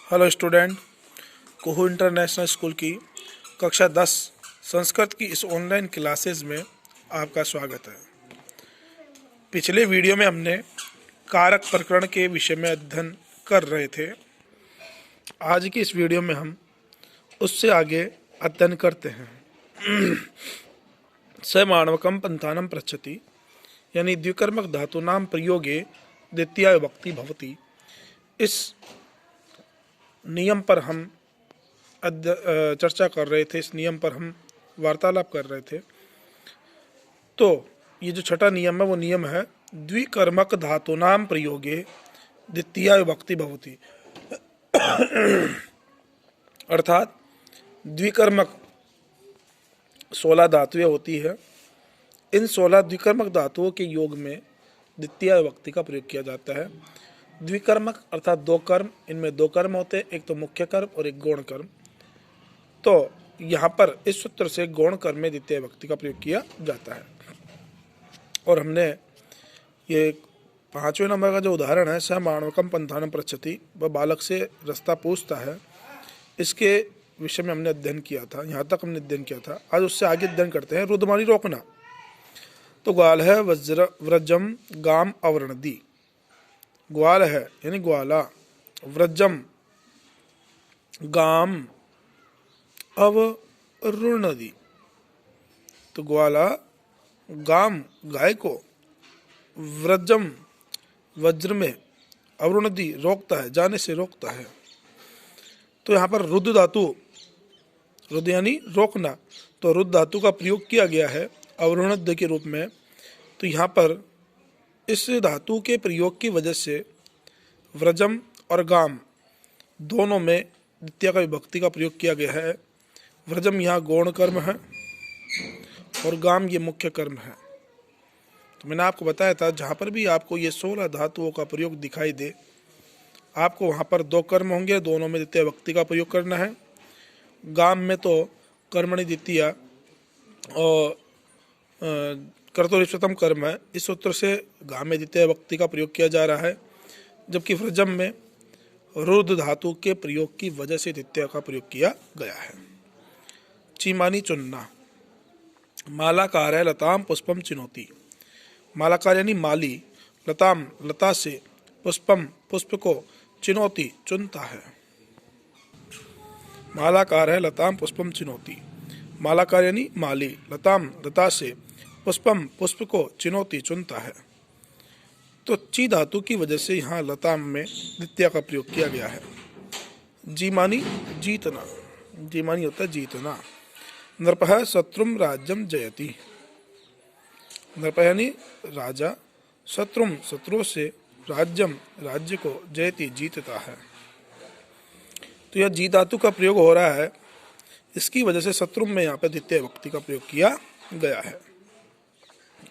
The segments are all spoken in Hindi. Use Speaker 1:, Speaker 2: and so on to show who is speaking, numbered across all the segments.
Speaker 1: हेलो स्टूडेंट, कुहू इंटरनेशनल स्कूल की कक्षा 10 संस्कृत की इस ऑनलाइन क्लासेस में आपका स्वागत है। पिछले वीडियो में हमने कारक प्रकरण के विषय में अध्ययन कर रहे थे। आज की इस वीडियो में हम उससे आगे अध्ययन करते हैं। स माणवकम पंथानम पृच्छति, यानी द्विकर्मक धातूनां प्रयोगे द्वितीया विभक्ति भवति। इस नियम पर हम चर्चा कर रहे थे, इस नियम पर हम वार्तालाप कर रहे थे। तो ये जो छठा नियम है वो नियम है द्विकर्मक धातूनां प्रयोगे द्वितीया विभक्ति भवति। अर्थात द्विकर्मक 16 धातुएं होती है। इन 16 द्विकर्मक धातुओं के योग में द्वितीय विभक्ति का प्रयोग किया जाता है। द्विकर्मक अर्थात दो कर्म, इनमें दो कर्म होते हैं, एक तो मुख्य कर्म और एक गौण कर्म। तो यहाँ पर इस सूत्र से गौण कर्म में द्वितीय विभक्ति का प्रयोग किया जाता है। और हमने ये 5वें नंबर का जो उदाहरण है, स माणवकम पंथानम पृच्छति, वह बालक से रास्ता पूछता है, इसके विषय में हमने अध्ययन किया था। यहाँ तक हमने अध्ययन किया था। आज उससे आगे अध्ययन करते हैं। रुद्रमानी रोकना। तो ग्वाल है व्रजम गाम अवरणदी। ग्वाल है यानी ग्वाला, व्रजम गाम अवरुणदी। तो ग्वाला गाम गाय को, व्रजम वज्र में, अवरुणदी रोकता है, जाने से रोकता है। तो यहाँ पर रुद्ध धातु, रुद्ध यानी रोकना, तो रुद्ध धातु का प्रयोग किया गया है अवरुणद के रूप में। तो यहाँ पर इस धातु के प्रयोग की वजह से व्रजम और गाम दोनों में द्वितीय का विभक्ति का प्रयोग किया गया है। व्रजम यहाँ गौण कर्म है और गाम ये मुख्य कर्म है। तो मैंने आपको बताया था, जहाँ पर भी आपको ये 16 धातुओं का प्रयोग दिखाई दे, आपको वहाँ पर दो कर्म होंगे, दोनों में द्वितीय विभक्ति का प्रयोग करना है। गाम में तो कर्मणि द्वितीय और कर्तव्यप्रथम कर्म है, इस सूत्र से गाम में द्वितीय विभक्ति का प्रयोग किया जा रहा है। जबकि व्रजम में रुद्ध धातु के प्रयोग की वजह से द्वितीय का प्रयोग किया गया है। चीमानी चुनना। मालाकार है लताम पुष्पम चिनोती। मालाकार यानी माली, लताम लता से, पुष्पम पुष्प को, चिनोती चुनता है। मालाकार है लताम पुष्पम चिनोती। मालाकार यानी माली, लताम लता से, पुष्पम पुष्प को, चिनोती चुनता है। तो ची धातु की वजह से यहाँ लताम में द्वितीय का प्रयोग किया गया है। जीमानी जीतना। जीमानी होता है जीतना। नृपः शत्रुम राज्यम जयति। नृपः यानी राजा, शत्रुम शत्रु से, राज्यम राज्य को, जयति जीतता है। तो यह जी धातु का प्रयोग हो रहा है, इसकी वजह से शत्रुम में यहाँ पर द्वितीय विभक्ति का प्रयोग किया गया है।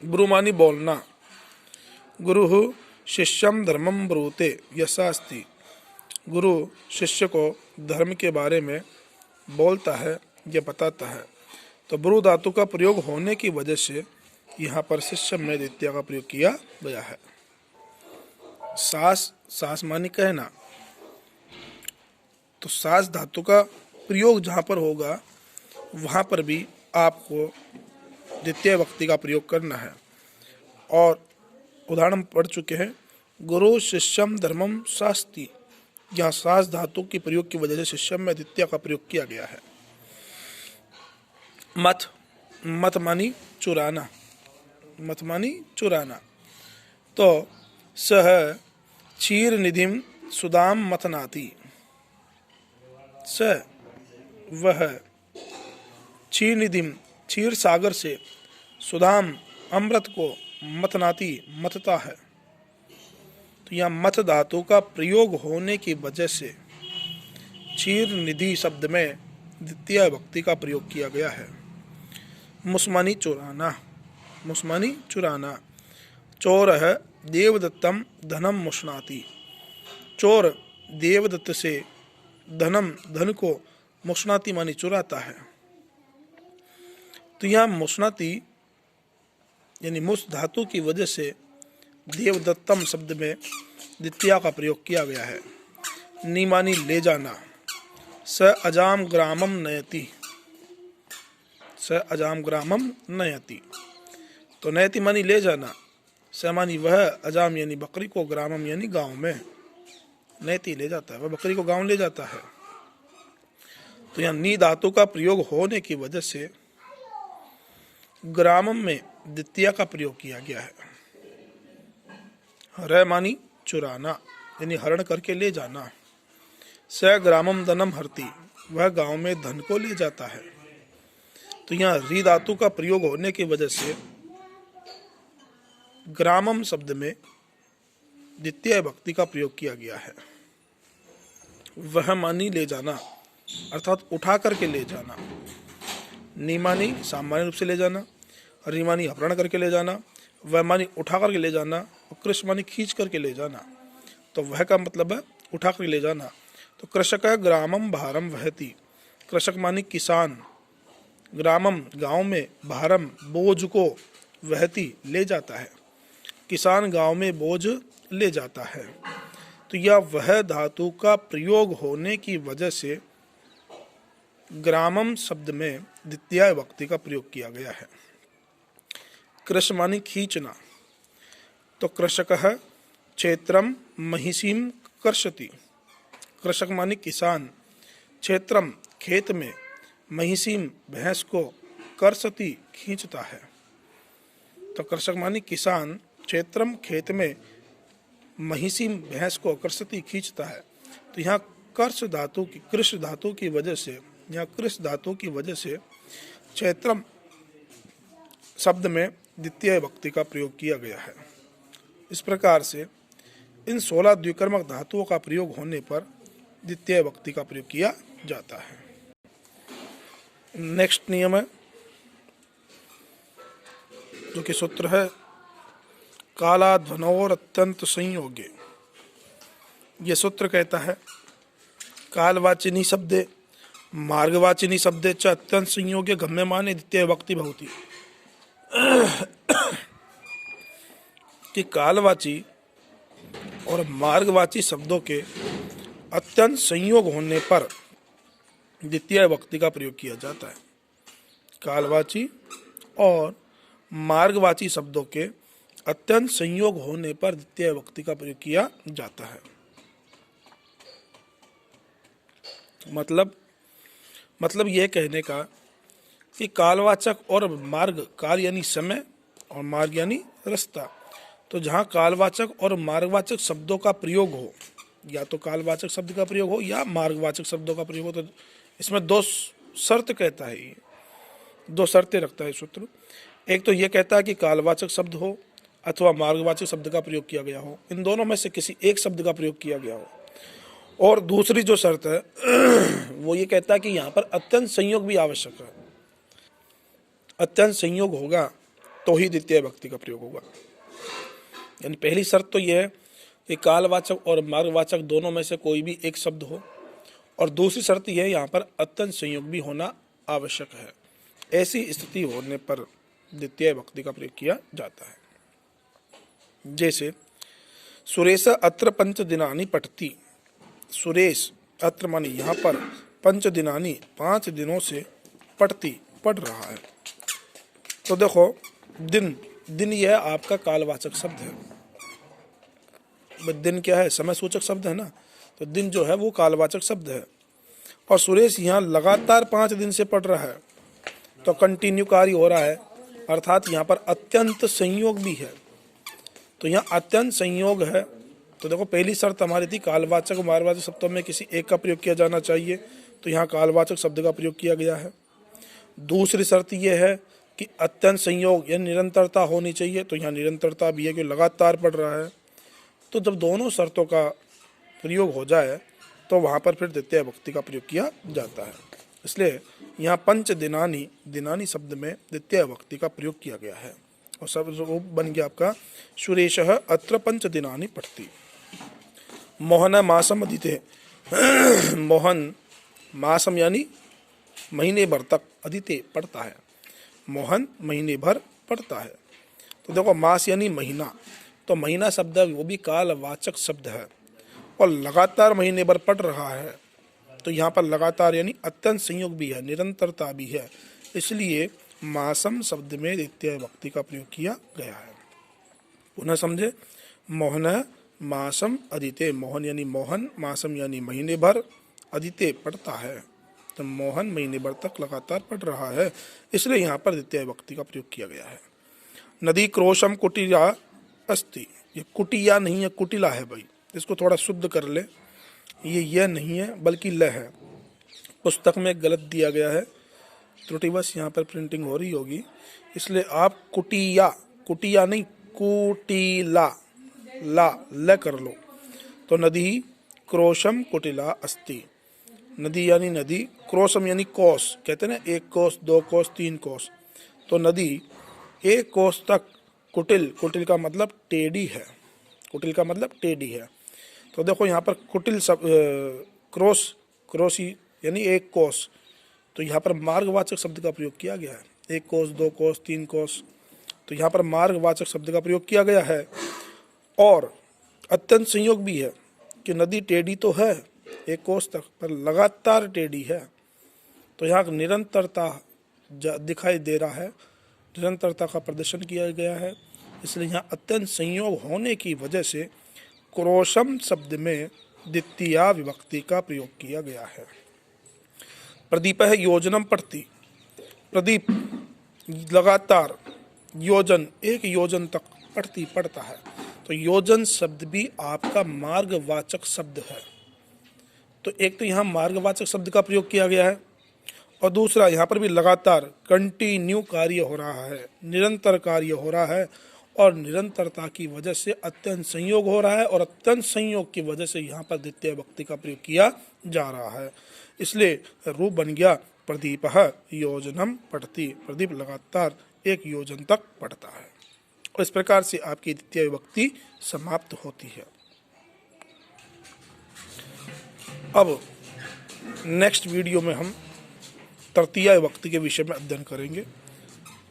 Speaker 1: गुरुमानी बोलना। गुरु शिष्यम धर्मम ब्रूते यशास्ति। गुरु शिष्य को धर्म के बारे में बोलता है, यह बताता है। तो ब्रू धातु का प्रयोग होने की वजह से यहाँ पर शिष्य में द्वितीय का प्रयोग किया गया है। सास, सास मानी कहना। तो सास धातु का प्रयोग जहाँ पर होगा वहाँ पर भी आपको द्वितीय विभक्ति का प्रयोग करना है। और उदाहरण पढ़ चुके हैं, गुरु शिष्यम धर्मम शास्ति। यहाँ सास धातु के प्रयोग की वजह से शिष्यम में द्वितीय का प्रयोग किया गया है। मत, मत मानी चुराना। मत मानी चुराना। तो सह क्षीर निधिम सुदाम मतनाति। स वह क्षीर निधिम क्षीर सागर से, सुदाम अमृत को, मतनाति मतता है। तो यहाँ मत धातु का प्रयोग होने की वजह से क्षीर निधि शब्द में द्वितीय विभक्ति का प्रयोग किया गया है। मुस्मानी चुराना। मुस्मानी चुराना। चोर है देवदत्तम धनम मुष्णाति। चोर देवदत्त से धनम धन को, मुष्णाति मानी चुराता है। तो यहाँ मुष्णाति यानी मुस धातु की वजह से देवदत्तम शब्द में द्वितीया का प्रयोग किया गया है। नी मानी ले जाना, स अजाम ग्रामम नयति, स अजाम ग्रामम नयति। तो नयति मानी ले जाना, स मानी वह, अजाम यानी बकरी को, ग्रामम यानी गांव में, नयति ले जाता है, वह बकरी को गांव ले जाता है। तो यहाँ नी धातु का प्रयोग होने की वजह से ग्रामम में द्वितीय का प्रयोग किया गया है। हर मानी चुराना यानी हरण करके ले जाना, स ग्रामम धनम हरती, वह गांव में धन को ले जाता है। तो यहाँ री धातु का प्रयोग होने की वजह से ग्रामम शब्द में द्वितीय भक्ति का प्रयोग किया गया है। वह मानी ले जाना अर्थात उठा करके ले जाना, नी मानी सामान्य रूप से ले जाना, री मानी अपहरण करके ले जाना, वह मानी उठा करके ले जाना, और कृष मानी खींच करके ले जाना। तो वह का मतलब है उठा करके ले जाना। तो कृषक ग्रामम भारम वहति, कृषक मानी किसान, ग्रामम गांव में, भारम बोझ को, वहति ले जाता है, किसान गांव में बोझ ले जाता है। तो यह वह धातु का प्रयोग होने की वजह से ग्रामम शब्द में द्वितीय भक्ति का प्रयोग किया गया है। कृष मानी खींचना, तो कृषक क्षेत्रम महिषीम कर्षति, कृषक मानी किसान, क्षेत्रम खेत में, महिषीम भैंस को, कर्षति खींचता है। तो कृषक मानी किसान, क्षेत्रम खेत में, महिषीम भैंस को, कर्षति खींचता है। तो यहाँ कर्ष धातु की, कृष धातु की वजह से, यहाँ कृष धातु की वजह से क्षेत्रम शब्द में द्वितीय भक्ति का प्रयोग किया गया है। इस प्रकार से इन 16 द्विकर्मक धातुओं का प्रयोग होने पर द्वितीय भक्ति का प्रयोग किया जाता है। नेक्स्ट नियम है जो कि सूत्र है कालाध्वनोर अत्यंत संयोगे। ये सूत्र कहता है कालवाचिनी शब्दे मार्गवाचिनी शब्दे च अत्यंत संयोगे गम्यमाने द्वितीय भक्ति भवति। कि कालवाची और मार्गवाची शब्दों के अत्यंत संयोग होने पर द्वितीय भक्ति का प्रयोग किया जाता है। कालवाची और मार्गवाची शब्दों के अत्यंत संयोग होने पर द्वितीय भक्ति का प्रयोग किया जाता है। मतलब यह कहने का कि कालवाचक और मार्ग, काल यानी समय और मार्ग यानी रास्ता, तो जहाँ कालवाचक और मार्गवाचक शब्दों का प्रयोग हो, या तो कालवाचक शब्द का प्रयोग हो या मार्गवाचक शब्दों का प्रयोग हो, तो इसमें दो शर्त कहता है, ये दो शर्तें रखता है सूत्र। एक तो ये कहता है कि कालवाचक शब्द हो अथवा मार्गवाचक शब्द का प्रयोग किया गया हो, इन दोनों में से किसी एक शब्द का प्रयोग किया गया हो। और दूसरी जो शर्त है वो ये कहता है कि यहाँ पर अत्यंत संयोग भी आवश्यक है, अत्यंत संयोग होगा तो ही द्वितीय भक्ति का प्रयोग होगा। यानी पहली शर्त तो यह है कि कालवाचक और मार्गवाचक दोनों में से कोई भी एक शब्द हो, और दूसरी शर्त यह है यहाँ पर अत्यंत संयोग भी होना आवश्यक है। ऐसी स्थिति होने पर द्वितीय भक्ति का प्रयोग किया जाता है। जैसे सुरेश अत्र पंच दिनानि पठति, सुरेश अत्र मानी यहाँ पर, पंच दिनानि 5 दिनों से, पठति पढ़ रहा है। तो देखो दिन, दिन यह आपका कालवाचक शब्द है। दिन क्या है? समय सूचक शब्द है ना, तो दिन जो है वो कालवाचक शब्द है। और सुरेश यहाँ लगातार 5 दिन से पढ़ रहा है, तो कंटिन्यू कार्य हो रहा है, अर्थात यहाँ पर अत्यंत संयोग भी है। तो यहाँ अत्यंत संयोग है, तो देखो पहली शर्त हमारी थी कालवाचक और मार्गवाचक शब्दों में किसी एक का प्रयोग किया जाना चाहिए, तो यहाँ कालवाचक शब्द का प्रयोग किया गया है। दूसरी शर्त यह है कि अत्यंत संयोग या निरंतरता होनी चाहिए, तो यहाँ निरंतरता भी है कि लगातार पढ़ रहा है। तो जब दोनों शर्तों का प्रयोग हो जाए तो वहाँ पर फिर द्वितीय भक्ति का प्रयोग किया जाता है। इसलिए यहाँ पंच दिनानी, दिनानी शब्द में द्वितीय भक्ति का प्रयोग किया गया है, और सब रूप बन गया आपका सुरेश अत्र पंच दिनानि पठति। मोहन मासम अधीते, मोहन मासम यानी महीने भर तक, अधीते पढ़ता है, मोहन महीने भर पढ़ता है। तो देखो मास यानी महीना, तो महीना शब्द वो भी कालवाचक शब्द है, और लगातार महीने भर पढ़ रहा है, तो यहाँ पर लगातार यानी अत्यंत संयोग भी है, निरंतरता भी है, इसलिए मासम शब्द में द्वितीय विभक्ति का प्रयोग किया गया है। पुनः समझे, मोहन मासम अदिते, मोहन यानी मोहन, मासम यानी महीने भर, अदिते पढ़ता है, तो मोहन महीने भर तक लगातार पढ़ रहा है, इसलिए यहाँ पर द्वितीय विभक्ति का प्रयोग किया गया है। नदी क्रोशम कुटिला अस्ति, ये कुटिया नहीं है, कुटिला है भाई, इसको थोड़ा शुद्ध कर ले, ये यह नहीं है बल्कि ल है, पुस्तक में गलत दिया गया है, त्रुटिवश यहाँ पर प्रिंटिंग हो रही होगी, इसलिए आप कुटिया, कुटिया नहीं कुटिला, ला ल कर लो। तो नदी क्रोशम कुटिला अस्ति, नदी यानी नदी, क्रोशम यानी कोस, कहते हैं ना 1 कोस 2 कोस 3 कोस, तो नदी 1 कोस तक, कुटिल, कुटिल का मतलब टेढ़ी है, कुटिल का मतलब टेढ़ी है। तो देखो यहाँ पर कुटिल सब क्रोस, क्रोसी यानी 1 कोस, तो यहाँ पर मार्गवाचक शब्द का प्रयोग किया गया है, 1 कोस 2 कोस 3 कोस, तो यहाँ पर मार्गवाचक शब्द का प्रयोग किया गया है। और अत्यंत संयोग भी है कि नदी टेढ़ी तो है 1 कोस तक, पर लगातार टेढ़ी है, तो यहाँ निरंतरता दिखाई दे रहा है, निरंतरता का प्रदर्शन किया गया है, इसलिए यहाँ अत्यंत संयोग होने की वजह से क्रोशम शब्द में द्वितीय विभक्ति का प्रयोग किया गया है। प्रदीप है योजनम पढ़ती, प्रदीप लगातार, योजन 1 योजन तक पढ़ती पढ़ता है, तो योजन शब्द भी आपका मार्गवाचक शब्द है। तो एक तो यहाँ मार्गवाचक शब्द का प्रयोग किया गया है, और दूसरा यहाँ पर भी लगातार कंटिन्यू कार्य हो रहा है, निरंतर कार्य हो रहा है, और निरंतरता की वजह से अत्यंत संयोग हो रहा है, और अत्यंत संयोग की वजह से यहाँ पर द्वितीय विभक्ति का प्रयोग किया जा रहा है, इसलिए रूप बन गया प्रदीप योजनम पढ़ती, प्रदीप लगातार 1 योजन तक पढ़ता है। और इस प्रकार से आपकी द्वितीय विभक्ति समाप्त होती है। अब नेक्स्ट वीडियो में हम तृतीय विभक्ति के विषय में अध्ययन करेंगे।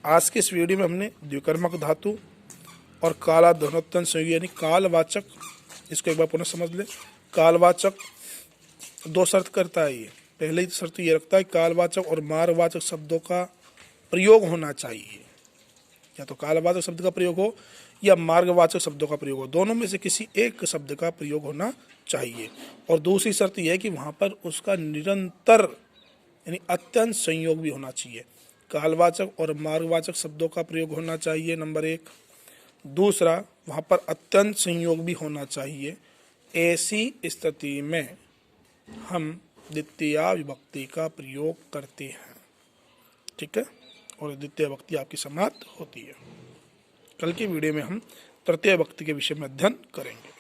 Speaker 1: आज के इस वीडियो में हमने द्विकर्मक धातु और काला ध्वनोत्तन संयोग यानी कालवाचक, इसको एक बार पुनः समझ ले। कालवाचक 2 शर्त करता है ये, पहले शर्त ये रखता है कालवाचक और मार्गवाचक शब्दों का प्रयोग होना चाहिए, या तो कालवाचक शब्द का प्रयोग हो या मार्गवाचक शब्दों का प्रयोग हो, दोनों में से किसी एक शब्द का प्रयोग होना चाहिए। और दूसरी शर्त यह है कि वहाँ पर उसका निरंतर यानी अत्यंत संयोग भी होना चाहिए, कालवाचक और मार्गवाचक शब्दों का प्रयोग होना चाहिए नंबर 1, दूसरा वहाँ पर अत्यंत संयोग भी होना चाहिए। ऐसी स्थिति में हम द्वितीय विभक्ति का प्रयोग करते हैं, ठीक है, और द्वितीय विभक्ति आपकी समाप्त होती है। कल की वीडियो में हम तृतीय विभक्ति के विषय में अध्ययन करेंगे।